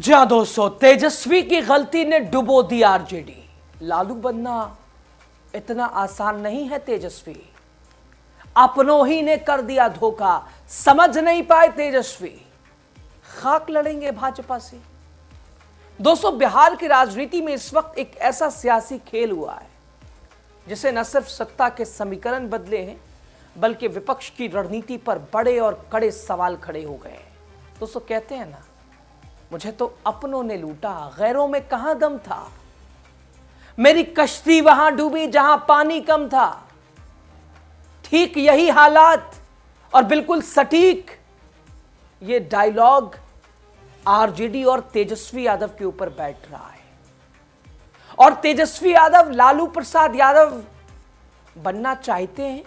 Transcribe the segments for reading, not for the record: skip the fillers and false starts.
जहां दोस्तों तेजस्वी की गलती ने डुबो दी आरजेडी। लालू बनना इतना आसान नहीं है। तेजस्वी अपनों ही ने कर दिया धोखा, समझ नहीं पाए तेजस्वी, खाक लड़ेंगे भाजपा से। दोस्तों बिहार की राजनीति में इस वक्त एक ऐसा सियासी खेल हुआ है जिसे न सिर्फ सत्ता के समीकरण बदले हैं बल्कि विपक्ष की रणनीति पर बड़े और कड़े सवाल खड़े हो गए हैं। दोस्तों कहते हैं ना, मुझे तो अपनों ने लूटा, गैरों में कहां दम था। मेरी कश्ती वहां डूबी जहां पानी कम था। ठीक यही हालात और बिल्कुल सटीक ये डायलॉग आरजेडी और तेजस्वी यादव के ऊपर बैठ रहा है। और तेजस्वी यादव लालू प्रसाद यादव बनना चाहते हैं,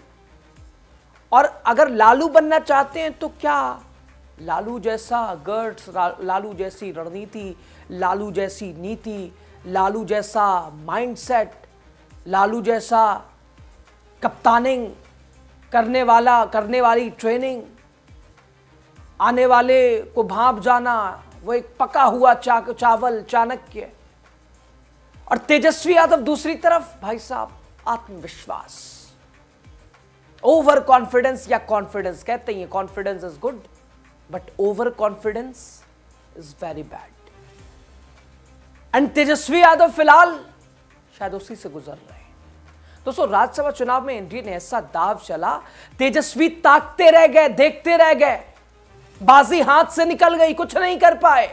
और अगर लालू बनना चाहते हैं तो क्या लालू जैसा गट्स, लालू जैसी रणनीति, लालू जैसी नीति, लालू जैसा माइंडसेट, लालू जैसा कप्तानिंग करने वाली ट्रेनिंग, आने वाले को भांप जाना, वो एक पका हुआ चावल चाणक्य। और तेजस्वी यादव दूसरी तरफ, भाई साहब, आत्मविश्वास, ओवर कॉन्फिडेंस या कॉन्फिडेंस कहते हैं। Confidence is good but over confidence is very bad. And Tejashwi Yadav फिलहाल शायद उसी से गुजर रहे हैं। दोस्तों राज्यसभा चुनाव में एनडीए ने ऐसा दाव चला, तेजस्वी ताकते रह गए, देखते रह गए, बाजी हाथ से निकल गई, कुछ नहीं कर पाए।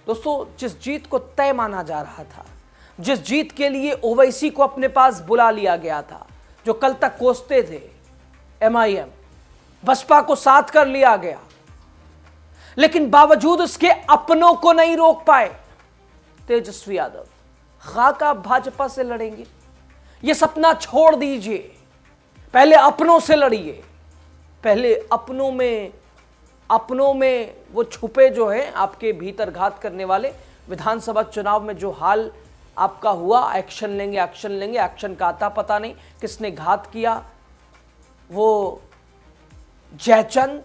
दोस्तों जिस जीत को तय माना जा रहा था, जिस जीत के लिए ओवैसी को अपने पास बुला लिया गया था, जो कल तक कोसते थे एमआईएम, बसपा को साथ कर लिया गया, लेकिन बावजूद उसके अपनों को नहीं रोक पाए तेजस्वी यादव। खाक आप भाजपा से लड़ेंगे, यह सपना छोड़ दीजिए, पहले अपनों से लड़िए। पहले अपनों में वो छुपे जो है आपके भीतर घात करने वाले। विधानसभा चुनाव में जो हाल आपका हुआ, एक्शन लेंगे, एक्शन का आता पता नहीं किसने घात किया, वो जयचंद,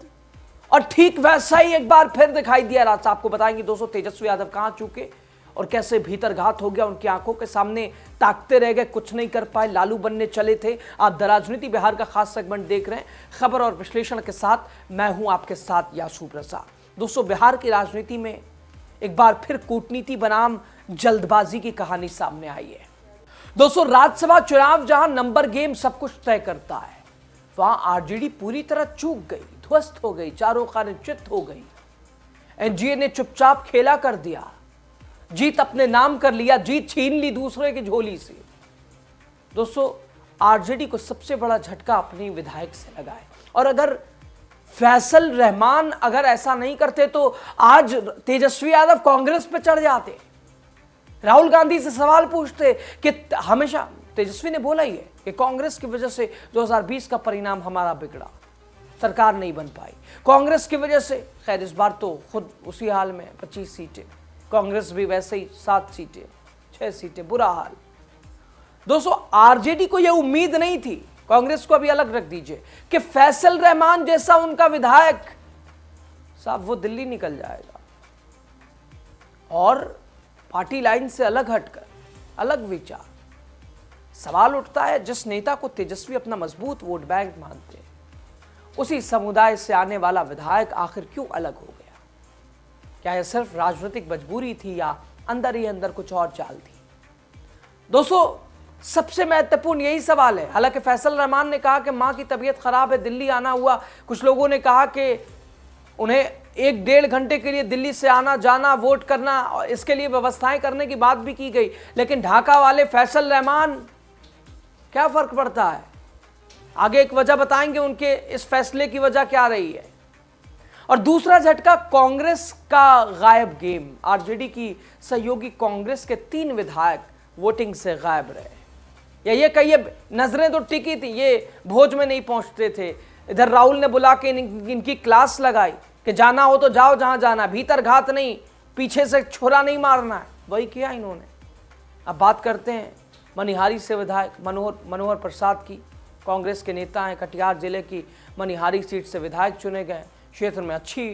और ठीक वैसा ही एक बार फिर दिखाई दिया रात। आपको बताएंगे दोस्तों तेजस्वी यादव कहां चूके और कैसे भीतर घात हो गया, उनकी आंखों के सामने ताकते रह गए, कुछ नहीं कर पाए, लालू बनने चले थे। आप द राजनीति बिहार का खास सेगमेंट देख रहे हैं, खबर और विश्लेषण के साथ मैं हूं आपके साथ यासू प्रसाद। दोस्तों बिहार की राजनीति में एक बार फिर कूटनीति बनाम जल्दबाजी की कहानी सामने आई है। दोस्तों राज्यसभा चुनाव जहां नंबर गेम सब कुछ तय करता है, वहां आरजेडी पूरी तरह चूक गई, ध्वस्त हो गई, चारों खाने चित हो गई। एनडीए ने चुपचाप खेला कर दिया, जीत अपने नाम कर लिया, जीत छीन ली दूसरे की झोली से। दोस्तों आरजेडी को सबसे बड़ा झटका अपनी विधायक से लगा है। और अगर फैसल रहमान अगर ऐसा नहीं करते तो आज तेजस्वी यादव कांग्रेस पे चढ़ जाते, राहुल गांधी से सवाल पूछते कि हमेशा तेजस्वी ने बोला ही है कि कांग्रेस की वजह से 2020 का परिणाम हमारा बिगड़ा, सरकार नहीं बन पाई कांग्रेस की वजह से। खैर इस बार तो खुद उसी हाल में 25 सीटें, कांग्रेस भी वैसे ही 7 सीटें, 6 सीटें, बुरा हाल। दोस्तों आरजेडी को यह उम्मीद नहीं थी, कांग्रेस को अभी अलग रख दीजिए, कि फैसल रहमान जैसा उनका विधायक साहब वो दिल्ली निकल जाएगा और पार्टी लाइन से अलग हटकर अलग विचार। सवाल उठता है, जिस नेता को तेजस्वी अपना मजबूत वोट बैंक मानते हैं, उसी समुदाय से आने वाला विधायक आखिर क्यों अलग हो गया? क्या यह सिर्फ राजनीतिक मजबूरी थी या अंदर ही अंदर कुछ और चाल थी? दोस्तों सबसे महत्वपूर्ण यही सवाल है। हालांकि फैसल रहमान ने कहा कि मां की तबीयत खराब है, दिल्ली आना हुआ। कुछ लोगों ने कहा कि उन्हें 1-1.5 घंटे के लिए दिल्ली से आना जाना, वोट करना, इसके लिए व्यवस्थाएं करने की बात भी की गई। लेकिन ढाका वाले फैसल रहमान, क्या फर्क पड़ता है? आगे एक वजह बताएंगे उनके इस फैसले की वजह क्या रही है। और दूसरा झटका कांग्रेस का गायब गेम। आरजेडी की सहयोगी कांग्रेस के 3 विधायक वोटिंग से गायब रहे, या ये कहिए नजरें तो टिकी थी, ये भोज में नहीं पहुंचते थे। इधर राहुल ने बुला के इनकी क्लास लगाई कि जाना हो तो जाओ जहां जाना, भीतर घात नहीं, पीछे से छुरा नहीं मारना है, वही किया इन्होंने। अब बात करते हैं मनिहारी से विधायक मनोहर प्रसाद की। कांग्रेस के नेता हैं, कटिहार जिले की मनिहारी सीट से विधायक चुने गए। क्षेत्र में अच्छी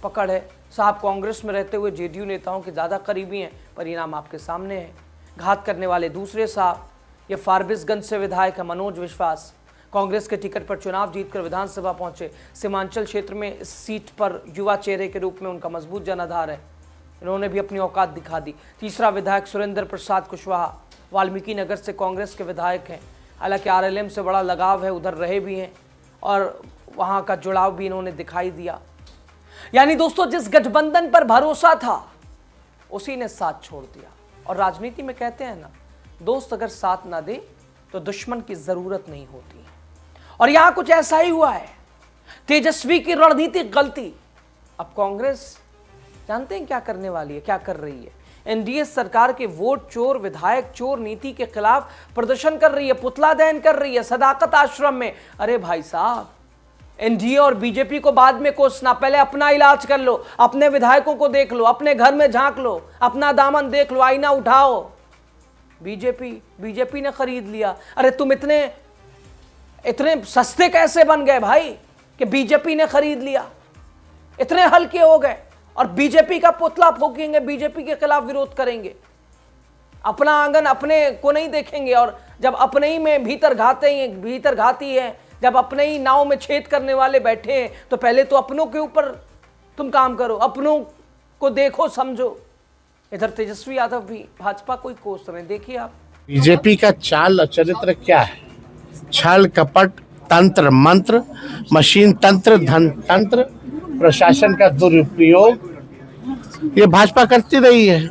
पकड़ है, साहब कांग्रेस में रहते हुए जेडीयू नेताओं के ज़्यादा करीबी हैं, परिणाम आपके सामने है। घात करने वाले दूसरे साहब, ये फारबिसगंज से विधायक है मनोज विश्वास, कांग्रेस के टिकट पर चुनाव जीतकर विधानसभा पहुंचे। सीमांचल क्षेत्र में इस सीट पर युवा चेहरे के रूप में उनका मजबूत जनाधार है, इन्होंने भी अपनी औकात दिखा दी। तीसरा विधायक सुरेंद्र प्रसाद कुशवाहा, वाल्मीकि नगर से कांग्रेस के विधायक हैं, हालांकि आरएलएम से बड़ा लगाव है, उधर रहे भी हैं और वहां का जुड़ाव भी इन्होंने दिखाई दिया। यानी दोस्तों, जिस गठबंधन पर भरोसा था उसी ने साथ छोड़ दिया। और राजनीति में कहते हैं ना, दोस्त अगर साथ ना दे तो दुश्मन की जरूरत नहीं होती। और यहां कुछ ऐसा ही हुआ है। तेजस्वी की रणनीतिक गलती। अब कांग्रेस जानते हैं क्या करने वाली है, क्या कर रही है। एनडीए सरकार के वोट चोर, विधायक चोर नीति के खिलाफ प्रदर्शन कर रही है, पुतला दहन कर रही है सदाकत आश्रम में। अरे भाई साहब, एनडीए और बीजेपी को बाद में कोसना, पहले अपना इलाज कर लो, अपने विधायकों को देख लो, अपने घर में झांक लो, अपना दामन देख लो, आईना उठाओ। बीजेपी ने खरीद लिया। अरे तुम इतने सस्ते कैसे बन गए भाई कि बीजेपी ने खरीद लिया? इतने हल्के हो गए और बीजेपी का पुतला फूकेंगे, बीजेपी के खिलाफ विरोध करेंगे। अपना आंगन अपने को नहीं देखेंगे। और जब अपने ही में भीतर घाती है, जब अपने ही नाव में छेद करने वाले बैठे हैं, तो पहले तो अपनों के ऊपर तुम काम करो, अपनों को देखो, समझो। इधर तेजस्वी यादव भी भाजपा को ही कोस रहे हैं। देखिए आप, बीजेपी का चाल और चरित्र क्या है? छल कपट, तंत्र मंत्र, मशीन तंत्र, धन तंत्र, प्रशासन का दुरुपयोग, ये भाजपा करती रही है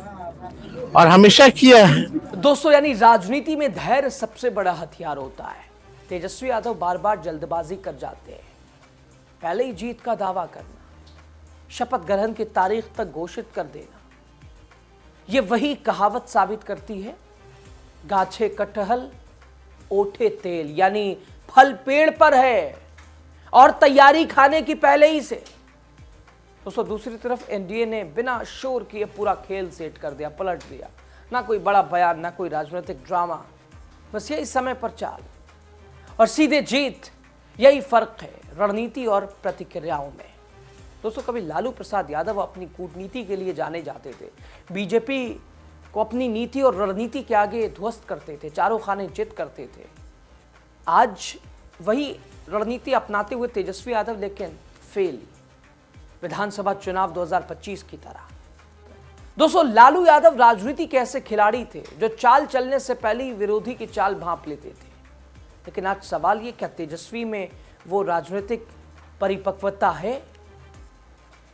और हमेशा किया है। दोस्तों, यानी राजनीति में धैर्य सबसे बड़ा हथियार होता है। तेजस्वी यादव बार बार जल्दबाजी कर जाते हैं, पहले ही जीत का दावा करना, शपथ ग्रहण की तारीख तक घोषित कर देना। ये वही कहावत साबित करती है, गाछे कटहल ओठे तेल, यानी फल पेड़ पर है और तैयारी खाने की पहले ही से। दोस्तों, दूसरी तरफ एनडीए ने बिना शोर किए पूरा खेल सेट कर दिया, पलट दिया। ना कोई बड़ा बयान, ना कोई राजनीतिक ड्रामा, बस यही समय पर चाल और सीधे जीत। यही फर्क है रणनीति और प्रतिक्रियाओं में। दोस्तों, कभी लालू प्रसाद यादव अपनी कूटनीति के लिए जाने जाते थे, बीजेपी को अपनी नीति और रणनीति के आगे ध्वस्त करते थे, चारों खाने चित करते थे। आज वही रणनीति अपनाते हुए तेजस्वी यादव लेकिन फेल, विधानसभा चुनाव 2025 की तरह। दोस्तों, लालू यादव राजनीति के ऐसे खिलाड़ी थे जो चाल चलने से पहले ही विरोधी की चाल भांप लेते थे। लेकिन आज सवाल ये, क्या तेजस्वी में वो राजनीतिक परिपक्वता है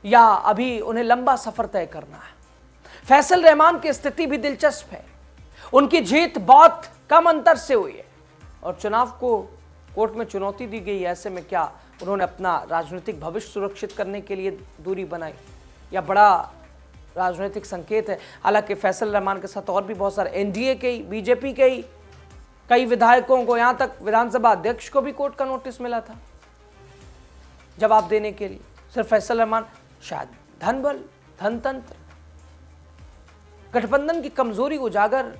या अभी उन्हें लंबा सफर तय करना है? फैसल रहमान की स्थिति भी दिलचस्प है। उनकी जीत बहुत कम अंतर से हुई है और चुनाव को कोर्ट में चुनौती दी गई। ऐसे में क्या उन्होंने अपना राजनीतिक भविष्य सुरक्षित करने के लिए दूरी बनाई, या बड़ा राजनीतिक संकेत है? हालांकि फैसल रहमान के साथ और भी बहुत सारे एनडीए के ही, बीजेपी के ही कई विधायकों को, यहां तक विधानसभा अध्यक्ष को भी कोर्ट का नोटिस मिला था जवाब देने के लिए। सिर्फ फैसल रहमान, शायद धनबल, धनतंत्र, गठबंधन की कमजोरी उजागर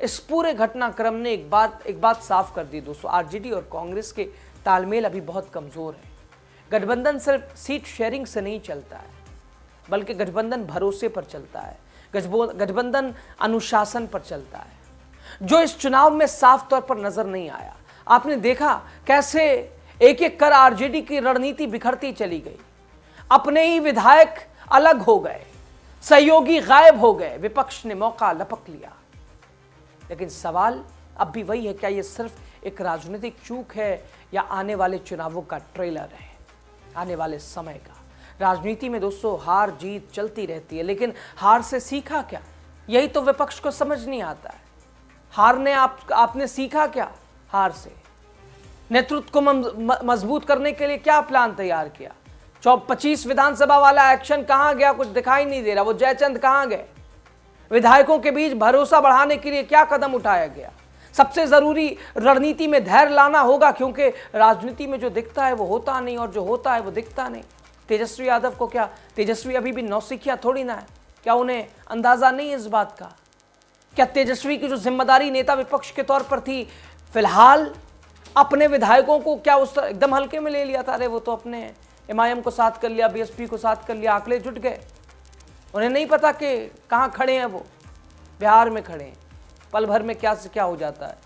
इस पूरे घटनाक्रम ने एक बात साफ कर दी दोस्तों, आरजेडी और कांग्रेस के तालमेल अभी बहुत कमजोर है। गठबंधन सिर्फ सीट शेयरिंग से नहीं चलता है, बल्कि गठबंधन भरोसे पर चलता है, गठबंधन अनुशासन पर चलता है, जो इस चुनाव में साफ तौर पर नजर नहीं आया। आपने देखा कैसे एक एक कर आरजेडी की रणनीति बिखरती चली गई, अपने ही विधायक अलग हो गए, सहयोगी गायब हो गए, विपक्ष ने मौका लपक लिया। लेकिन सवाल अब भी वही है, क्या यह सिर्फ एक राजनीतिक चूक है या आने वाले चुनावों का ट्रेलर है, आने वाले समय का? राजनीति में दोस्तों हार जीत चलती रहती है, लेकिन हार से सीखा क्या, यही तो विपक्ष को समझ नहीं आता है। आपने सीखा क्या हार से? नेतृत्व को मजबूत करने के लिए क्या प्लान तैयार किया? 25 विधानसभा वाला एक्शन कहां गया? कुछ दिखाई नहीं दे रहा। वो जयचंद कहां गए? विधायकों के बीच भरोसा बढ़ाने के लिए क्या कदम उठाया गया? सबसे जरूरी रणनीति में धैर्य लाना होगा, क्योंकि राजनीति में जो दिखता है वो होता नहीं और जो होता है वो दिखता नहीं। तेजस्वी यादव को क्या, तेजस्वी अभी भी नौसिखिया थोड़ी ना है, क्या उन्हें अंदाजा नहीं है इस बात का? क्या तेजस्वी की जो जिम्मेदारी नेता विपक्ष के तौर पर थी, फिलहाल अपने विधायकों को क्या उस एकदम हल्के में ले लिया था? अरे वो तो अपने MIM को साथ कर लिया, BSP को साथ कर लिया, आंकड़े जुट गए। उन्हें नहीं पता कि कहाँ खड़े हैं, वो बिहार में खड़े हैं, पल भर में क्या से क्या हो जाता है।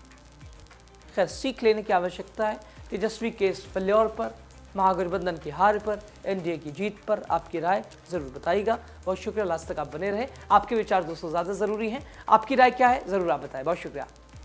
खैर, सीख लेने की आवश्यकता है। तेजस्वी के इस फल्योर पर, महागठबंधन की हार पर, NDA की जीत पर आपकी राय जरूर बताइएगा। बहुत शुक्रिया, लास्ट तक आप बने रहे। आपके विचार दोस्तों ज़्यादा ज़रूरी हैं। आपकी राय क्या है, ज़रूर आप बताएं। बहुत शुक्रिया।